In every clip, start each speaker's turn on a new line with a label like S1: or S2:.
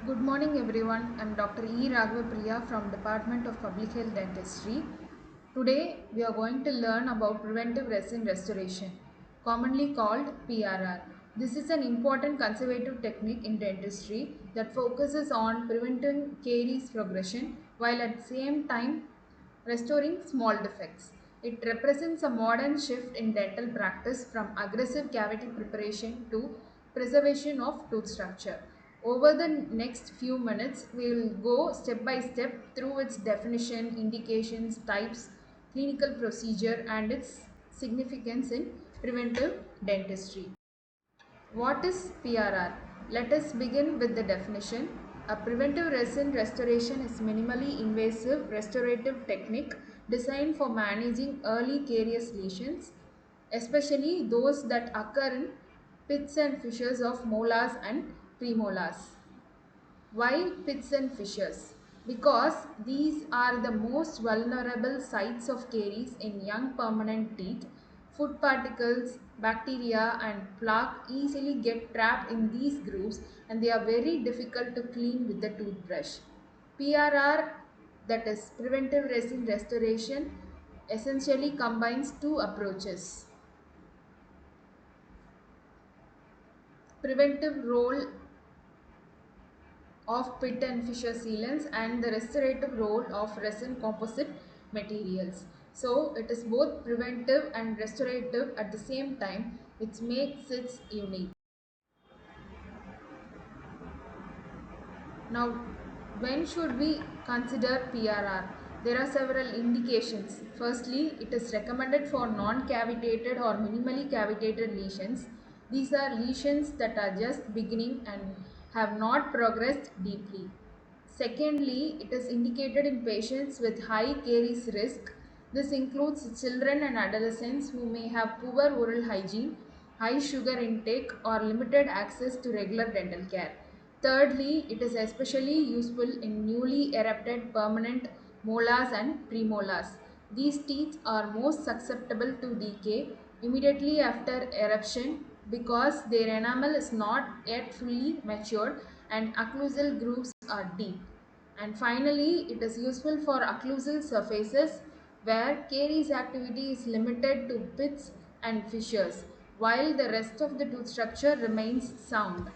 S1: Good morning everyone. I am Dr. E. Raghav from Department of Public Health Dentistry. Today we are going to learn about preventive resin restoration, commonly called PRR. This is an important conservative technique in dentistry that focuses on preventing caries progression while at the same time restoring small defects. It represents a modern shift in dental practice from aggressive cavity preparation to preservation of tooth structure. Over the next few minutes, we will go step by step through its definition, indications, types, clinical procedure, and its significance in preventive dentistry. What is PRR? Let us begin with the definition. A preventive resin restoration is minimally invasive restorative technique designed for managing early carious lesions, especially those that occur in pits and fissures of molars and premolars. Why pits and fissures? Because these are the most vulnerable sites of caries in young permanent teeth. Food particles, bacteria, and plaque easily get trapped in these grooves and they are very difficult to clean with the toothbrush. PRR, that is preventive resin restoration, essentially combines two approaches. Preventive role of pit and fissure sealants and the restorative role of resin composite materials. So it is both preventive and restorative at the same time, which makes it unique. Now, when should we consider PRR? There are several indications. Firstly, it is recommended for non-cavitated or minimally cavitated lesions. These are lesions that are just beginning and have not progressed deeply. Secondly, it is indicated in patients with high caries risk. This includes children and adolescents who may have poor oral hygiene, high sugar intake, or limited access to regular dental care. Thirdly, it is especially useful in newly erupted permanent molars and premolars. These teeth are most susceptible to decay immediately after eruption because their enamel is not yet fully matured and occlusal grooves are deep. And finally, it is useful for occlusal surfaces where caries activity is limited to pits and fissures while the rest of the tooth structure remains sound.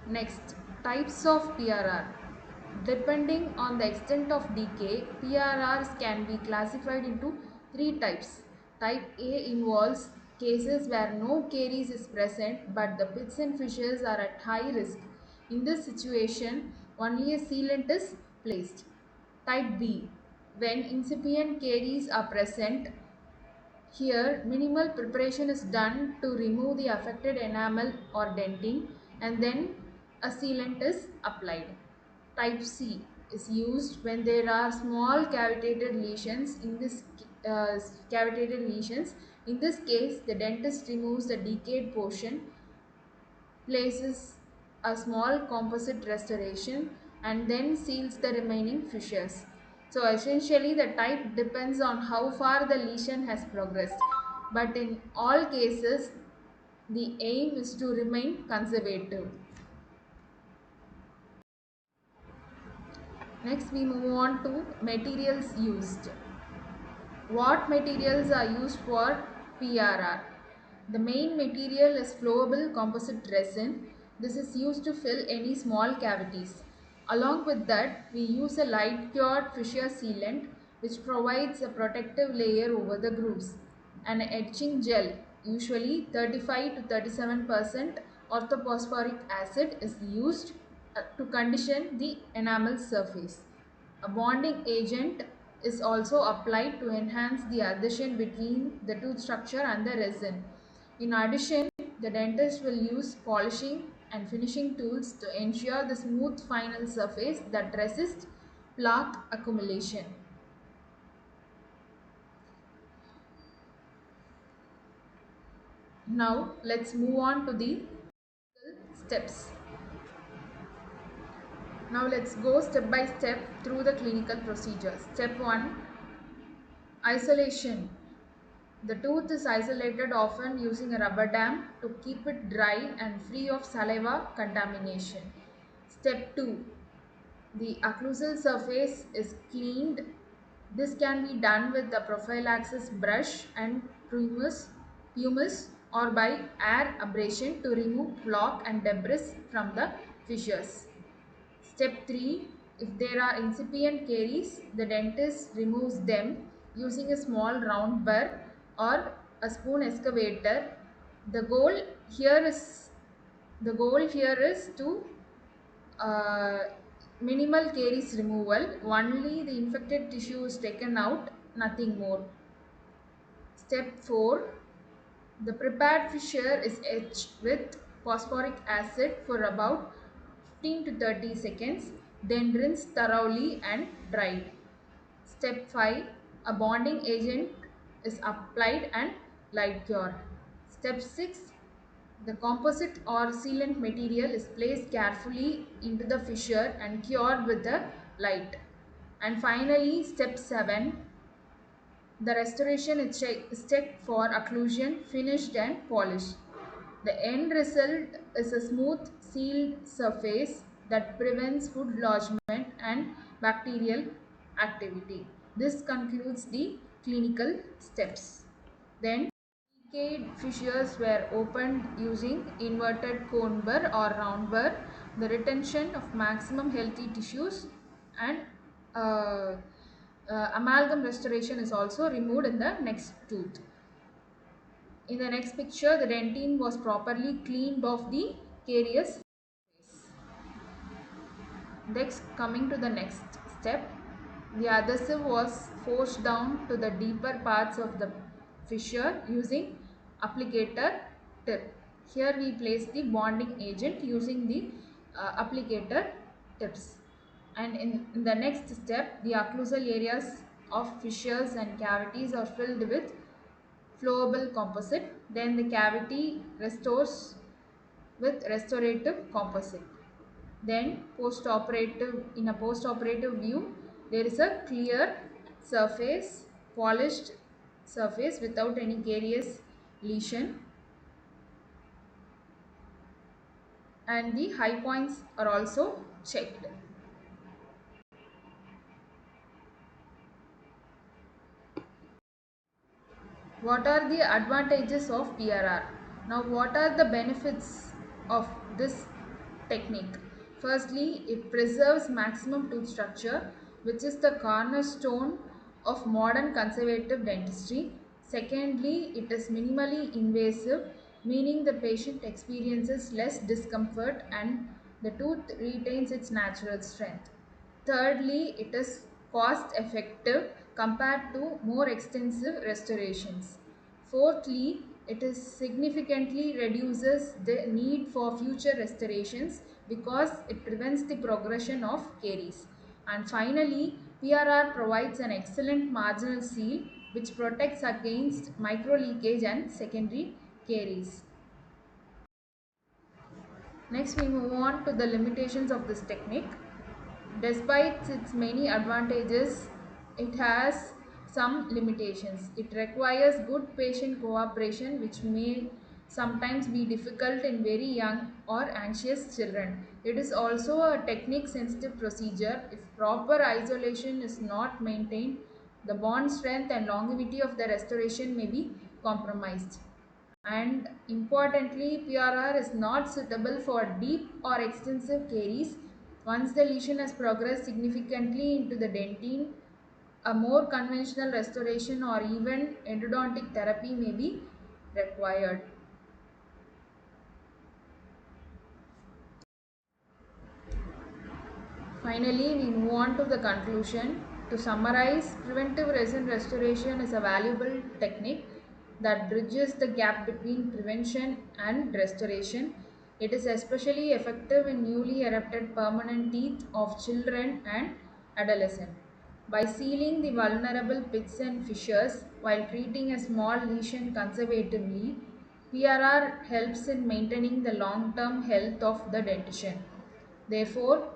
S1: Next, types of PRR. Depending on the extent of decay, PRRs can be classified into three types. Type A involves cases where no caries is present but the pits and fissures are at high risk. In this situation, only a sealant is placed. Type B, when incipient caries are present, here, minimal preparation is done to remove the affected enamel or dentin and then a sealant is applied. Type C is used when there are small cavitated lesions. Uh, Cavitated lesions. In this case, the dentist removes the decayed portion, places a small composite restoration and then seals the remaining fissures. So essentially the type depends on how far the lesion has progressed, but in all cases the aim is to remain conservative. Next we move on to materials used. What materials are used for PRR? The main material is flowable composite resin. This is used to fill any small cavities. Along with that, we use a light cured fissure sealant which provides a protective layer over the grooves. An etching gel, usually 35 to 37% orthophosphoric acid, is used to condition the enamel surface. A bonding agent is also applied to enhance the adhesion between the tooth structure and the resin. In addition, the dentist will use polishing and finishing tools to ensure the smooth final surface that resists plaque accumulation. Now, let's move on to the steps. Now, let's go step by step through the clinical procedures. Step 1, isolation. The tooth is isolated often using a rubber dam to keep it dry and free of saliva contamination. Step 2. The occlusal surface is cleaned. This can be done with the prophylaxis brush and pumice or by air abrasion to remove plaque and debris from the fissures. Step 3. If there are incipient caries, the dentist removes them using a small round burr or a spoon excavator. The goal here is the goal here is to uh, minimal caries removal. Only the infected tissue is taken out, nothing more. Step 4. The prepared fissure is etched with phosphoric acid for about 15 to 30 seconds, then rinse thoroughly and dried. Step 5. A bonding agent is applied and light cured. Step 6. The composite or sealant material is placed carefully into the fissure and cured with the light. And finally, step 7. The restoration is checked for occlusion, finished and polished. The end result is a smooth sealed surface that prevents food lodgement and bacterial activity. This concludes the clinical steps. Then decayed fissures were opened using inverted cone burr or round burr. The retention of maximum healthy tissues and uh, amalgam restoration is also removed in the next tooth. In the next picture, the dentine was properly cleaned of the carious face. Next, coming to the next step, the adhesive was forced down to the deeper parts of the fissure using applicator tip. Here we place the bonding agent using the applicator tips. And in the next step, the occlusal areas of fissures and cavities are filled with flowable composite. Then the cavity restores with restorative composite. Then in a post-operative view, there is a clear surface, polished surface without any carious lesion, and the high points are also checked. What are the advantages of PRR? Now, what are the benefits of this technique? Firstly, it preserves maximum tooth structure, which is the cornerstone of modern conservative dentistry. Secondly, it is minimally invasive, meaning the patient experiences less discomfort and the tooth retains its natural strength. Thirdly, it is cost effective compared to more extensive restorations. Fourthly, it is significantly reduces the need for future restorations because it prevents the progression of caries. And finally, PRR provides an excellent marginal seal which protects against micro leakage and secondary caries. Next, we move on to the limitations of this technique. Despite its many advantages, it has some limitations. It requires good patient cooperation, which may sometimes be difficult in very young or anxious children. It is also a technique sensitive procedure. If proper isolation is not maintained, the bond strength and longevity of the restoration may be compromised. And importantly, PRR is not suitable for deep or extensive caries. Once the lesion has progressed significantly into the dentine, a more conventional restoration or even endodontic therapy may be required. Finally, we move on to the conclusion. To summarize, preventive resin restoration is a valuable technique that bridges the gap between prevention and restoration. It is especially effective in newly erupted permanent teeth of children and adolescents. By sealing the vulnerable pits and fissures while treating a small lesion conservatively, PRR helps in maintaining the long term health of the dentition. Therefore,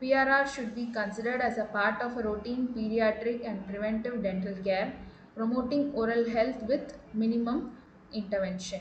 S1: PRR should be considered as a part of a routine pediatric and preventive dental care. promoting oral health with minimum intervention.